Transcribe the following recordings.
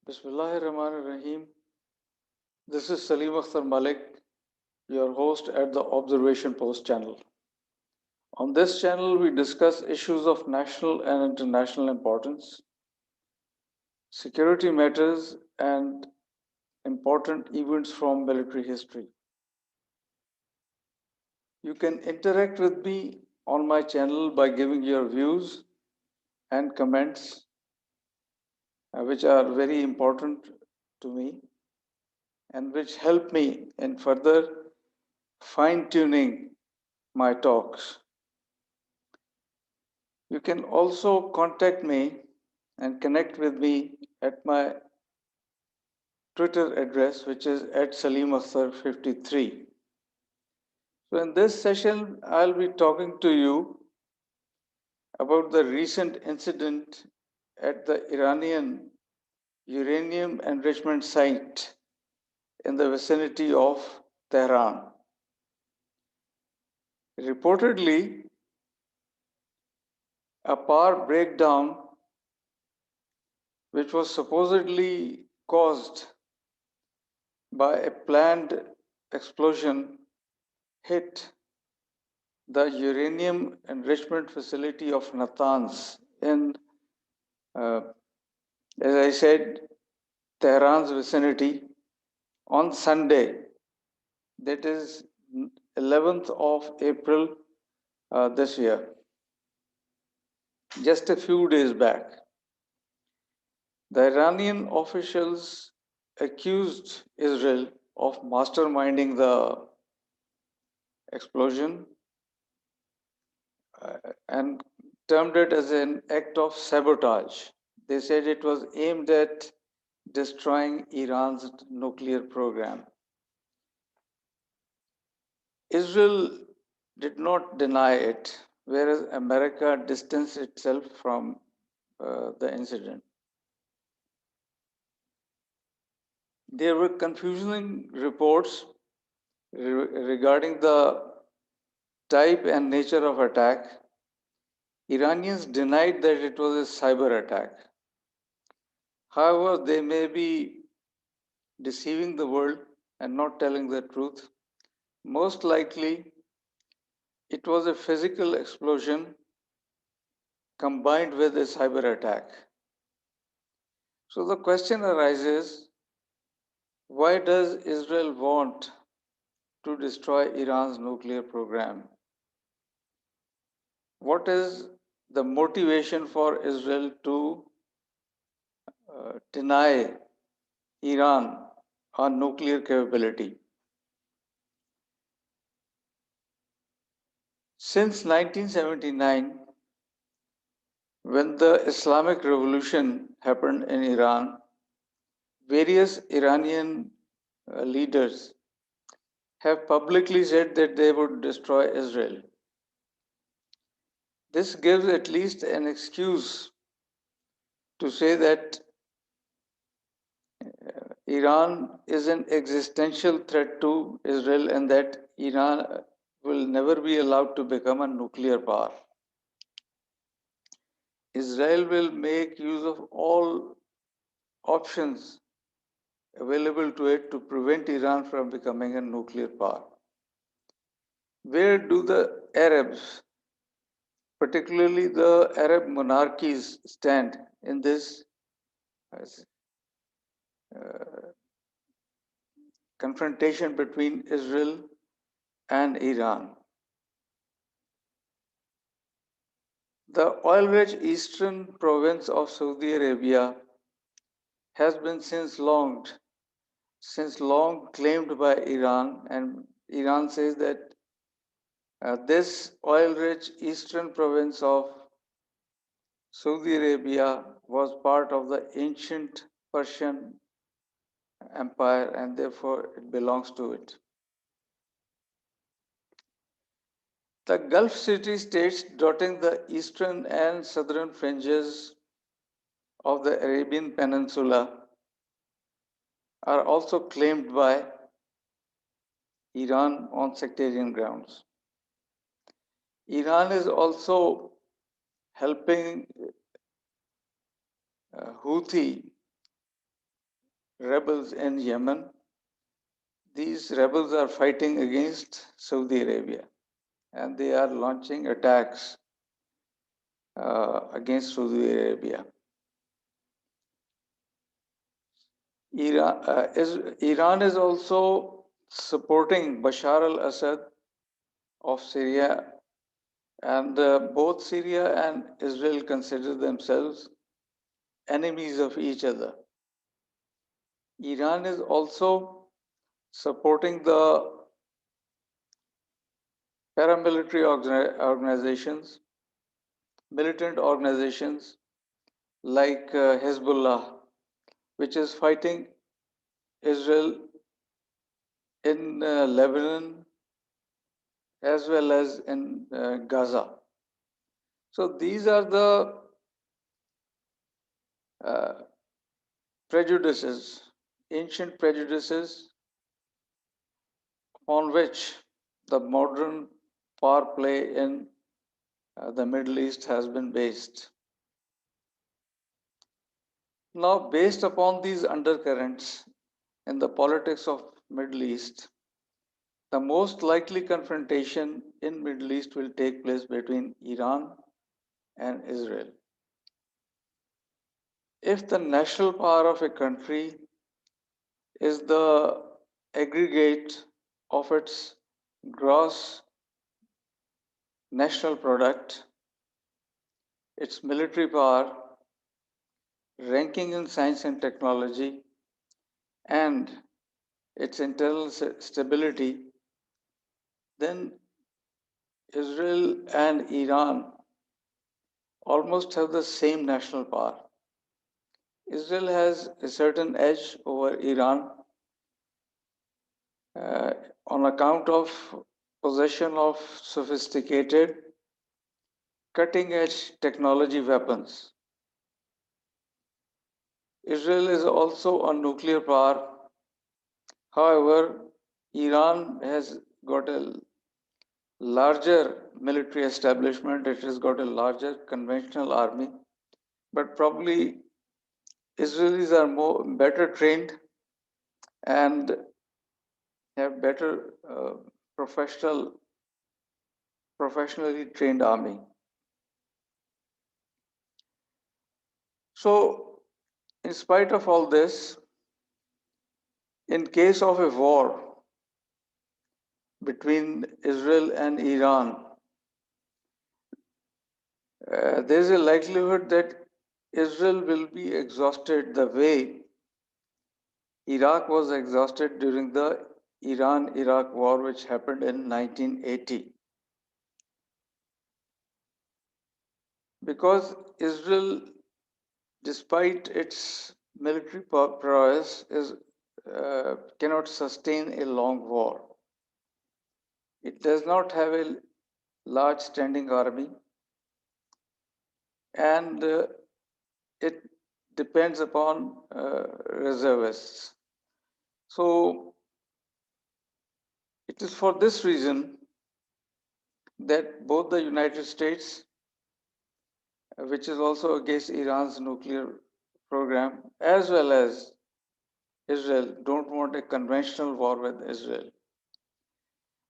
Bismillahirrahmanirrahim. This is Salim Akhtar Malik, your host at the Observation Post channel. On this channel, we discuss issues of national and international importance, security matters, and important events from military history. You can interact with me on my channel by giving your views and comments, which are very important to me and which help me in further fine tuning my talks. You can also contact me and connect with me at my Twitter address, which is at SalimAkhtar53. So, in this session, I'll be talking to you about the recent incident at the Iranian uranium enrichment site in the vicinity of Tehran. Reportedly, a power breakdown, which was supposedly caused by a planned explosion, hit the uranium enrichment facility of Natanz in, uh, as I said, Tehran's vicinity on Sunday, that is 11th of April this year, just a few days back. The Iranian officials accused Israel of masterminding the explosion and termed it as an act of sabotage. They said it was aimed at destroying Iran's nuclear program. Israel did not deny it, whereas America distanced itself from the incident. There were confusing reports regarding the type and nature of attack. Iranians denied that it was a cyber attack. However, they may be deceiving the world and not telling the truth. Most likely, it was a physical explosion combined with a cyber attack. So the question arises, why does Israel want to destroy Iran's nuclear program? What is the motivation for Israel to deny Iran our nuclear capability? Since 1979, when the Islamic Revolution happened in Iran, various Iranian leaders have publicly said that they would destroy Israel. This gives at least an excuse to say that Iran is an existential threat to Israel and that Iran will never be allowed to become a nuclear power. Israel will make use of all options available to it to prevent Iran from becoming a nuclear power. Where do the Arabs, particularly the Arab monarchies, stand in this confrontation between Israel and Iran? The oil-rich eastern province of Saudi Arabia has been since long claimed by Iran, and Iran says that this oil-rich eastern province of Saudi Arabia was part of the ancient Persian Empire and therefore it belongs to it. The Gulf city states dotting the eastern and southern fringes of the Arabian Peninsula are also claimed by Iran on sectarian grounds. Iran is also helping Houthi rebels in Yemen. These rebels are fighting against Saudi Arabia and they are launching attacks against Saudi Arabia. Iran is also supporting Bashar al-Assad of Syria, and both Syria and Israel consider themselves enemies of each other. Iran is also supporting the paramilitary organizations, militant organizations like Hezbollah, which is fighting Israel in Lebanon as well as in Gaza. So these are the uh, prejudices, ancient prejudices on which the modern power play in the Middle East has been based. Now, based upon these undercurrents in the politics of Middle East, the most likely confrontation in Middle East will take place between Iran and Israel. If the national power of a country is the aggregate of its gross national product, its military power, ranking in science and technology, and its internal stability, then Israel and Iran almost have the same national power. Israel has a certain edge over Iran uh, on account of possession of sophisticated cutting edge technology weapons. Israel is also a nuclear power. However, Iran has got a larger military establishment, it has got a larger conventional army, but probably Israelis are better trained and have better professionally trained army. So, in spite of all this, in case of a war between Israel and Iran, there is a likelihood that Israel will be exhausted the way Iraq was exhausted during the Iran-Iraq war, which happened in 1980. Because Israel, despite its military prowess, cannot sustain a long war. It does not have a large standing army, and it depends upon reservists. So it is for this reason that both the United States, which is also against Iran's nuclear program, as well as Israel, don't want a conventional war with Israel.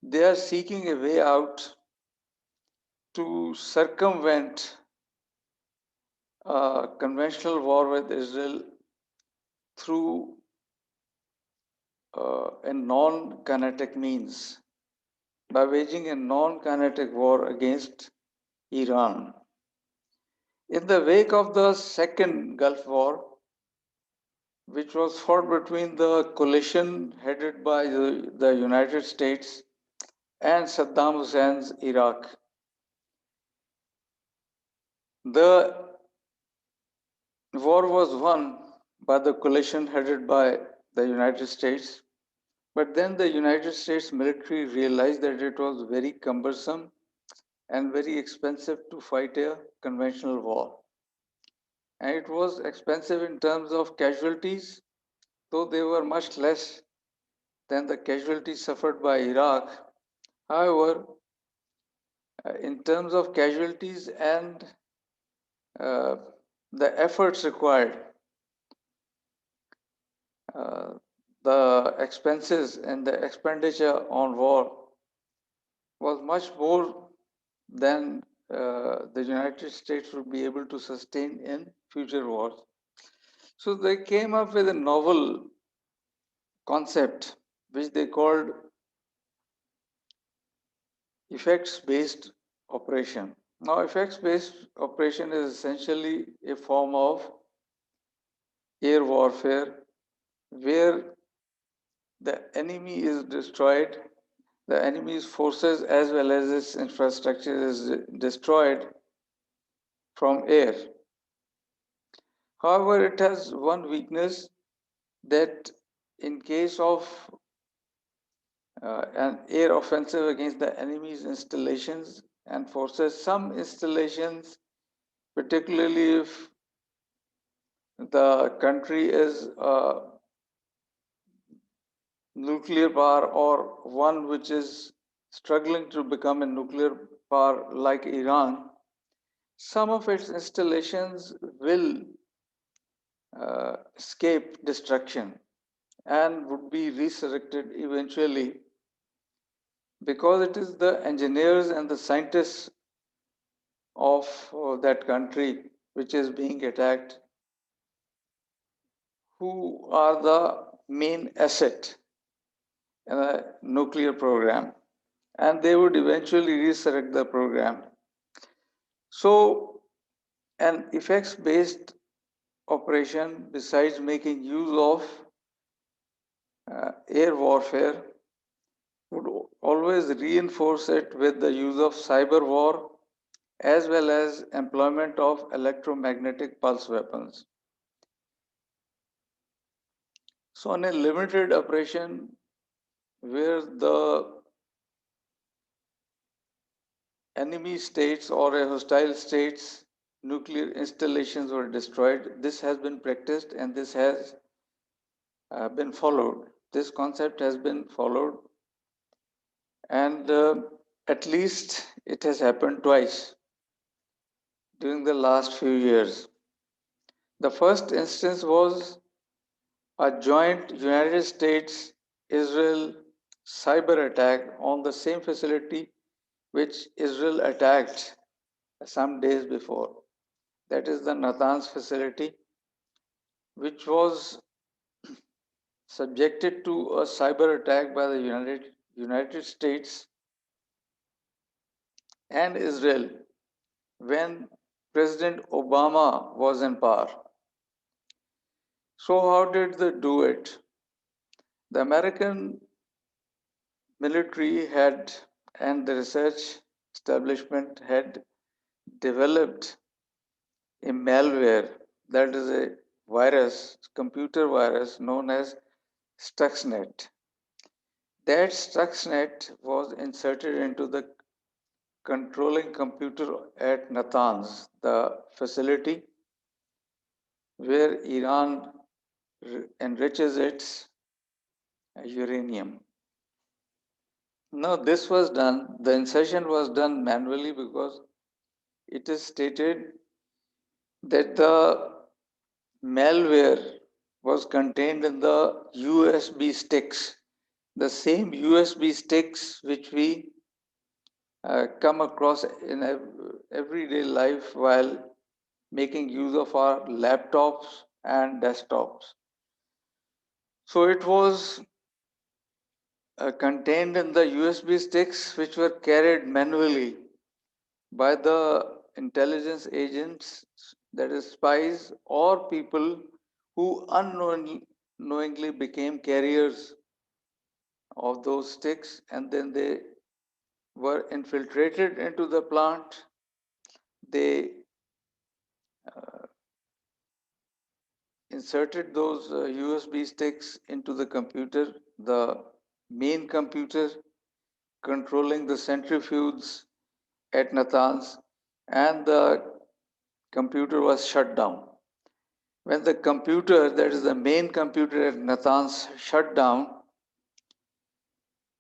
They are seeking a way out to circumvent a conventional war with Israel through a non-kinetic means, by waging a non-kinetic war against Iran. In the wake of the Second Gulf War, which was fought between the coalition headed by the United States and Saddam Hussein's Iraq, the war was won by the coalition headed by the United States, but then the United States military realized that it was very cumbersome and very expensive to fight a conventional war. And it was expensive in terms of casualties, though they were much less than the casualties suffered by Iraq. However, in terms of casualties and uh, the efforts required, the expenses and the expenditure on war was much more than the United States would be able to sustain in future wars. So they came up with a novel concept which they called effects based operation. Now, effects based operation is essentially a form of air warfare where the enemy is destroyed, the enemy's forces as well as its infrastructure is destroyed from air. However, it has one weakness that in case of an air offensive against the enemy's installations and forces, some installations, particularly if the country is nuclear power or one which is struggling to become a nuclear power like Iran, some of its installations will escape destruction and would be resurrected eventually because it is the engineers and the scientists of that country which is being attacked who are the main asset in a nuclear program, and they would eventually resurrect the program. So, an effects based operation, besides making use of air warfare, would always reinforce it with the use of cyber war as well as employment of electromagnetic pulse weapons. So, in a limited operation where the enemy states or a hostile states nuclear installations were destroyed, this has been practiced and this has been followed. This concept has been followed, and at least it has happened twice during the last few years. The first instance was a joint United States Israel cyber attack on the same facility which Israel attacked some days before. That is the Natanz facility, which was subjected to a cyber attack by the United States and Israel when President Obama was in power. So, how did they do it? The American military had and the research establishment had developed a malware, that is a virus, computer virus known as Stuxnet. That Stuxnet was inserted into the controlling computer at Natanz, the facility where Iran enriches its uranium. Now, this was done, the insertion was done manually because it is stated that the malware was contained in the USB sticks, the same USB sticks which we come across in everyday life while making use of our laptops and desktops. So it was contained in the USB sticks which were carried manually by the intelligence agents, that is, spies, or people who unknowingly became carriers of those sticks, and then they were infiltrated into the plant. They uh, inserted those USB sticks into the computer, the main computer controlling the centrifuges at Natanz, and the computer was shut down. When the computer, that is the main computer at Natanz, shut down,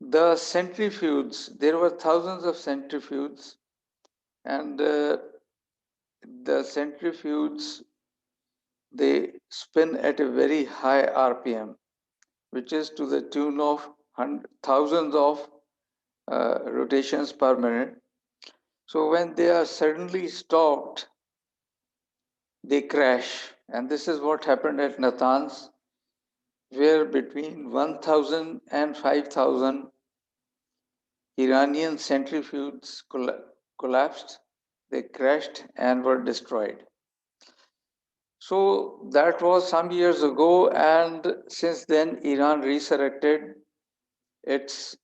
the centrifuges, there were thousands of centrifuges, and the centrifuges they spin at a very high RPM, which is to the tune of thousands of rotations per minute. So when they are suddenly stopped, they crash. And this is what happened at Natanz, where between 1,000 and 5,000 Iranian centrifuges collapsed, they crashed and were destroyed. So that was some years ago, and since then, Iran resurrected its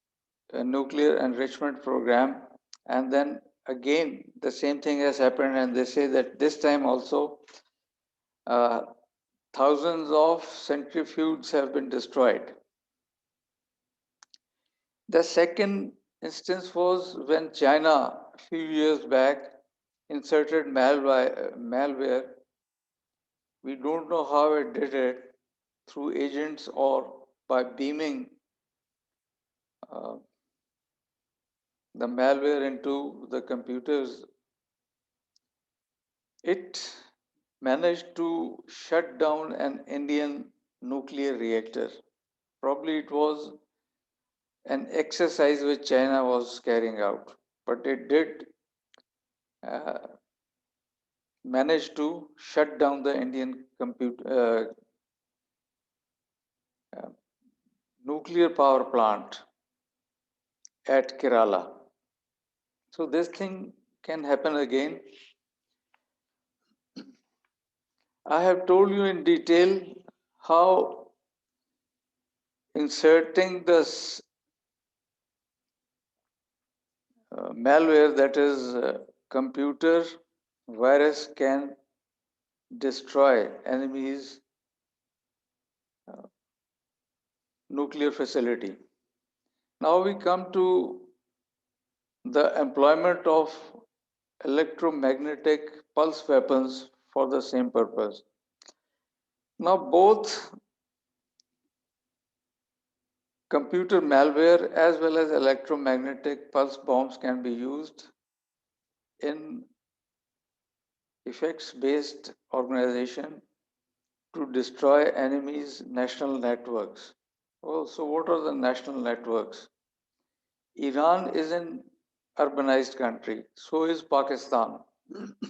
nuclear enrichment program, and then again, the same thing has happened, and they say that this time also uh, thousands of centrifuges have been destroyed. The second instance was when China, a few years back, inserted malware. We don't know how it did it, through agents or by beaming uh, the malware into the computers. It managed to shut down an Indian nuclear reactor. Probably it was an exercise which China was carrying out, but it did uh, manage to shut down the Indian uh, nuclear power plant at Kerala. So this thing can happen again. I have told you in detail how inserting this malware, that is computer virus, can destroy enemies nuclear facility. Now we come to the employment of electromagnetic pulse weapons for the same purpose. Now both computer malware as well as electromagnetic pulse bombs can be used in effects-based organization to destroy enemies' national networks. Oh, so what are the national networks? Iran is an urbanized country, so is Pakistan.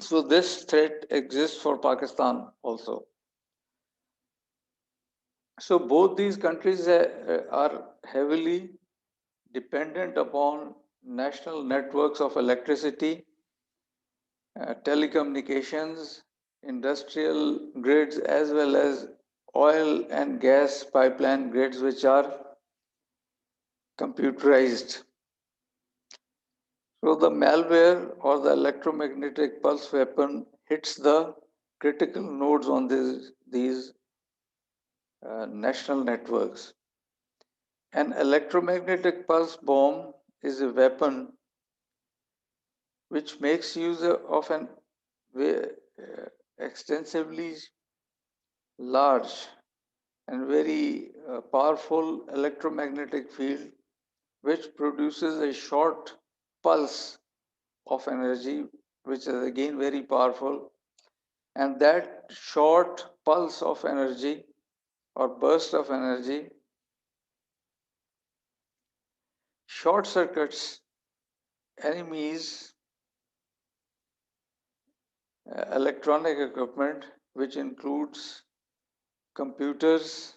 So this threat exists for Pakistan also. So both these countries are heavily dependent upon national networks of electricity, telecommunications, industrial grids, as well as oil and gas pipeline grids, which are computerized. So the malware or the electromagnetic pulse weapon hits the critical nodes on these national networks. An electromagnetic pulse bomb is a weapon which makes use of an extensively large and very powerful electromagnetic field, which produces a short pulse of energy, which is again very powerful. And that short pulse of energy or burst of energy short circuits enemies' electronic equipment, which includes computers,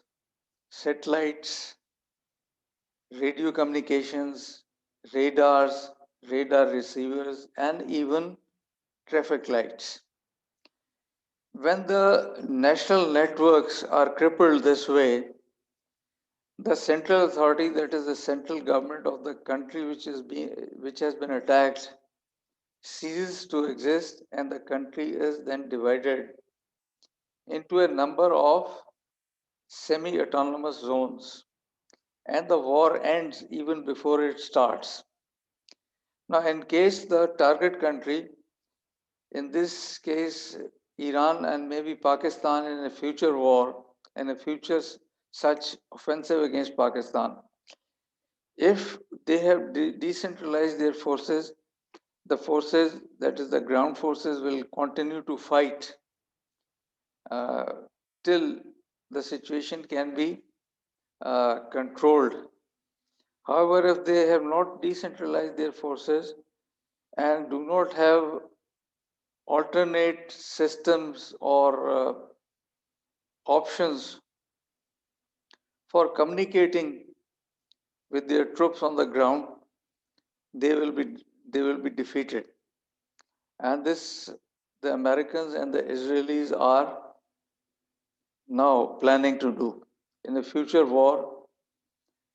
satellites, radio communications, radars, radar receivers, and even traffic lights. When the national networks are crippled this way, the central authority, that is the central government of the country which has been attacked, ceases to exist, and the country is then divided into a number of semi-autonomous zones, and the war ends even before it starts. Now, in case the target country, in this case Iran and maybe Pakistan, in a future war, in a future such offensive against Pakistan, if they have decentralized their forces, the forces, that is the ground forces, will continue to fight till the situation can be controlled. However, if they have not decentralized their forces and do not have alternate systems or options for communicating with their troops on the ground, they will be defeated. And this, the Americans and the Israelis are now planning to do in a future war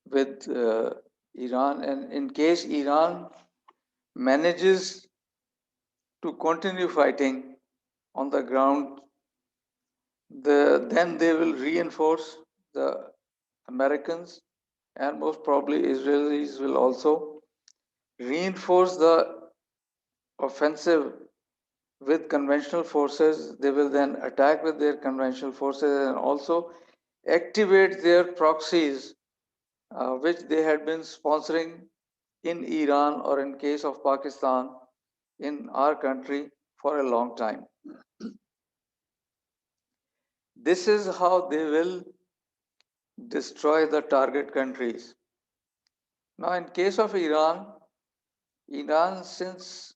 with Iran. And in case Iran manages to continue fighting on the ground, then they will reinforce the Americans, and most probably Israelis will also reinforce the offensive with conventional forces. They will then attack with their conventional forces and also activate their proxies, which they had been sponsoring in Iran or in case of Pakistan in our country for a long time. This is how they will destroy the target countries. Now, in case of Iran, Iran since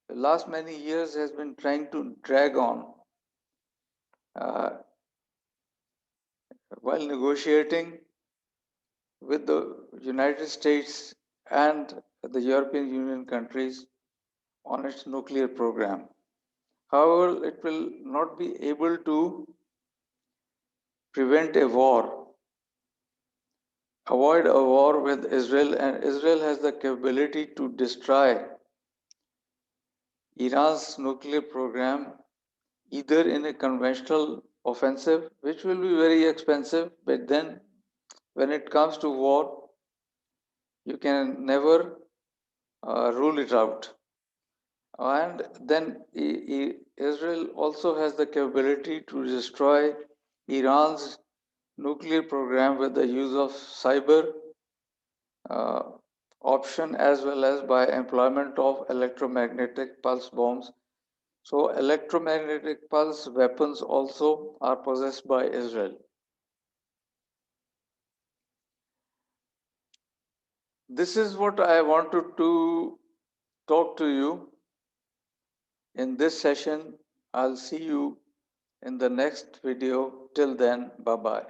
the last many years has been trying to drag on uh, while negotiating with the United States and the European Union countries on its nuclear program. However, it will not be able to prevent a war, avoid a war with Israel, and Israel has the capability to destroy Iran's nuclear program either in a conventional offensive, which will be very expensive, but then when it comes to war, you can never rule it out. And then Israel also has the capability to destroy Iran's nuclear program with the use of cyber uh, option as well as by employment of electromagnetic pulse bombs. So electromagnetic pulse weapons also are possessed by Israel. This is what I wanted to talk to you in this session. I'll see you in the next video. Till then, bye-bye.